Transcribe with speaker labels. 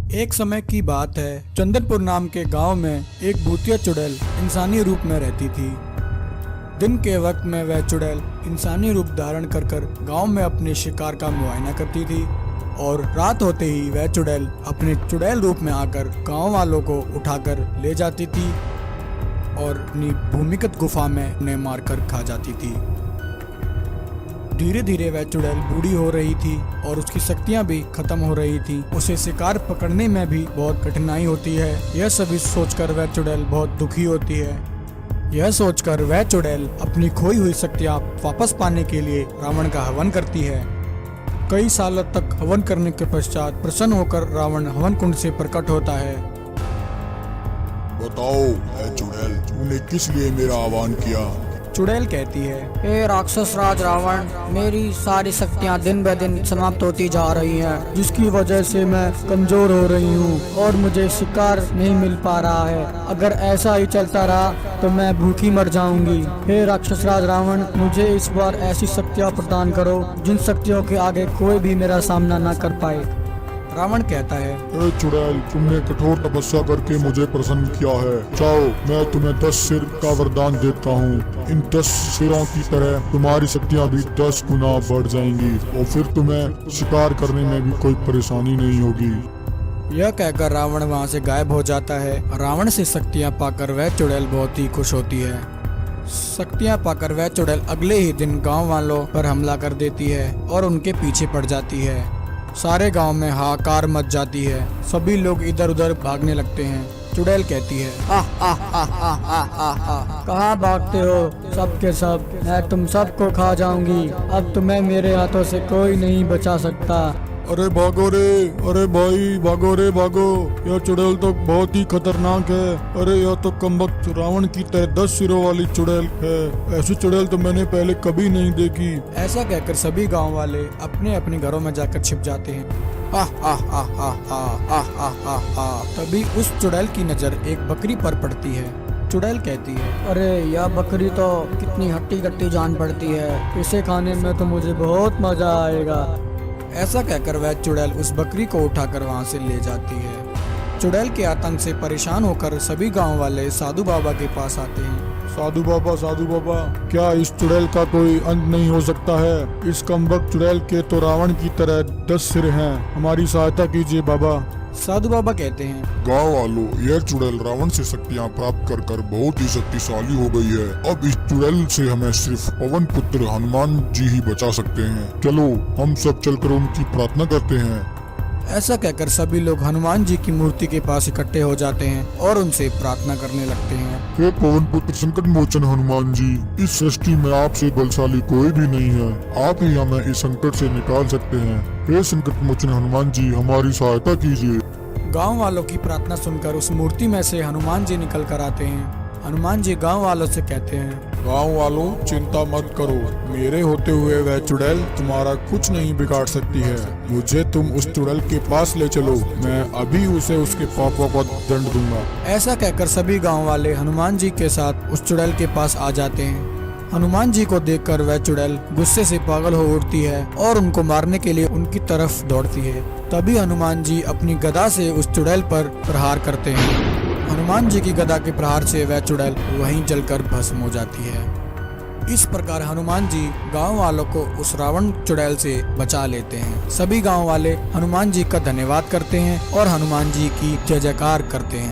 Speaker 1: एक समय की बात है, चंदनपुर नाम के गांव में एक भूतिया चुड़ैल इंसानी रूप में रहती थी। दिन के वक्त में वह चुड़ैल इंसानी रूप धारण कर गांव में अपने शिकार का मुआयना करती थी और रात होते ही वह चुड़ैल अपने चुड़ैल रूप में आकर गांव वालों को उठाकर ले जाती थी और अपनी भूमिगत गुफा में उन्हें मारकर खा जाती थी। धीरे धीरे वह चुड़ैल बूढ़ी हो रही थी और उसकी शक्तियां भी खत्म हो रही थी। उसे शिकार पकड़ने में भी बहुत कठिनाई होती है। यह सभी सोचकर वह चुड़ैल बहुत दुखी होती है। यह सोचकर वह चुड़ैल अपनी खोई हुई शक्तियां वापस पाने के लिए रावण का हवन करती है। कई सालों तक हवन करने के पश्चात प्रसन्न होकर रावण हवन कुंड से प्रकट होता है।
Speaker 2: बताओ ऐ चुड़ैल, तूने किस लिए मेरा आह्वान किया?
Speaker 1: चुड़ैल कहती है,
Speaker 3: हे राक्षस राज रावण, मेरी सारी शक्तियाँ दिन ब दिन समाप्त होती जा रही हैं,
Speaker 1: जिसकी वजह से मैं कमजोर हो रही हूँ और मुझे शिकार नहीं मिल पा रहा है। अगर ऐसा ही चलता रहा तो मैं भूखी मर जाऊंगी। हे राक्षस राज रावण, मुझे इस बार ऐसी शक्तियाँ प्रदान करो जिन शक्तियों के आगे कोई भी मेरा सामना न कर पाए। रावण कहता है,
Speaker 2: ए चुड़ैल, तुमने कठोर तपस्या करके मुझे प्रसन्न किया है। चाहो मैं तुम्हें 10 सिर का वरदान देता हूँ। इन 10 सिरों की तरह तुम्हारी शक्तियाँ भी 10 गुना बढ़ जाएंगी और फिर तुम्हें शिकार करने में भी कोई परेशानी नहीं होगी।
Speaker 1: यह कहकर रावण वहाँ से गायब हो जाता है। रावण से शक्तियाँ पाकर वह चुड़ैल बहुत ही खुश होती है। शक्तियाँ पाकर वह चुड़ैल अगले ही दिन गाँव वालों पर हमला कर देती है और उनके पीछे पड़ जाती है। सारे गांव में हाहाकार मच जाती है। सभी लोग इधर उधर भागने लगते हैं। चुड़ैल कहती है,
Speaker 3: कहाँ भागते हो सबके सब? मैं तुम सबको खा जाऊंगी। अब तुम्हें मेरे हाथों से कोई नहीं बचा सकता।
Speaker 2: अरे भागो रे, अरे भाई भागो रे भागो, यह चुड़ैल तो बहुत ही खतरनाक है। अरे यह तो कमबख्त रावण की तरह 10 सिरों वाली चुड़ैल है। ऐसी चुड़ैल तो मैंने पहले कभी नहीं देखी।
Speaker 1: ऐसा कहकर सभी गांव वाले अपने अपने घरों में जाकर छिप जाते हैं। तभी उस चुड़ैल की नजर एक बकरी पर पड़ती है। चुड़ैल कहती है,
Speaker 3: अरे यह बकरी तो कितनी हट्टी कट्टी जान पड़ती है, इसे खाने में तो मुझे बहुत मजा आएगा।
Speaker 1: ऐसा कहकर वह चुड़ैल उस बकरी को उठाकर वहां से ले जाती है। चुड़ैल के आतंक से परेशान होकर सभी गांव वाले साधु बाबा के पास आते हैं।
Speaker 2: साधु बाबा, क्या इस चुड़ैल का कोई अंत नहीं हो सकता है? इस कमबख्त चुड़ैल के तो रावण की तरह 10 सिर हैं। हमारी सहायता कीजिए बाबा।
Speaker 1: साधु बाबा कहते हैं,
Speaker 2: गाँव वालों, यह चुड़ैल रावण से शक्तियाँ प्राप्त कर बहुत ही शक्तिशाली हो गई है। अब इस चुड़ैल से हमें सिर्फ पवन पुत्र हनुमान जी ही बचा सकते हैं। चलो हम सब चलकर उनकी प्रार्थना करते हैं।
Speaker 1: ऐसा कहकर सभी लोग हनुमान जी की मूर्ति के पास इकट्ठे हो जाते हैं और उनसे प्रार्थना करने लगते हैं।
Speaker 2: हे पवन पुत्र संकट मोचन हनुमान जी, इस सृष्टि में आपसे बलशाली कोई भी नहीं है। आप ही हमें इस संकट से निकाल सकते हैं। हे संकट मोचन हनुमान जी, हमारी सहायता कीजिए।
Speaker 1: गांव वालों की प्रार्थना सुनकर उस मूर्ति में से हनुमान जी निकल कर आते हैं। हनुमान जी गांव वालों से कहते हैं,
Speaker 2: गाँव वालों, चिंता मत करो, मेरे होते हुए वह चुड़ैल तुम्हारा कुछ नहीं बिगाड़ सकती है। मुझे तुम उस चुड़ैल के पास ले चलो, मैं अभी उसे उसके पापों का दंड दूंगा।
Speaker 1: ऐसा कहकर सभी गांव वाले हनुमान जी के साथ उस चुड़ैल के पास आ जाते हैं। हनुमान जी को देखकर वह चुड़ैल गुस्से से पागल हो उठती है और उनको मारने के लिए उनकी तरफ दौड़ती है। तभी हनुमान जी अपनी गदा से उस चुड़ैल पर प्रहार करते हैं। हनुमान जी की गदा के प्रहार से वह चुड़ैल वहीं जलकर भस्म हो जाती है। इस प्रकार हनुमान जी गांव वालों को उस रावण चुड़ैल से बचा लेते हैं। सभी गांव वाले हनुमान जी का धन्यवाद करते हैं और हनुमान जी की जय जयकार करते हैं।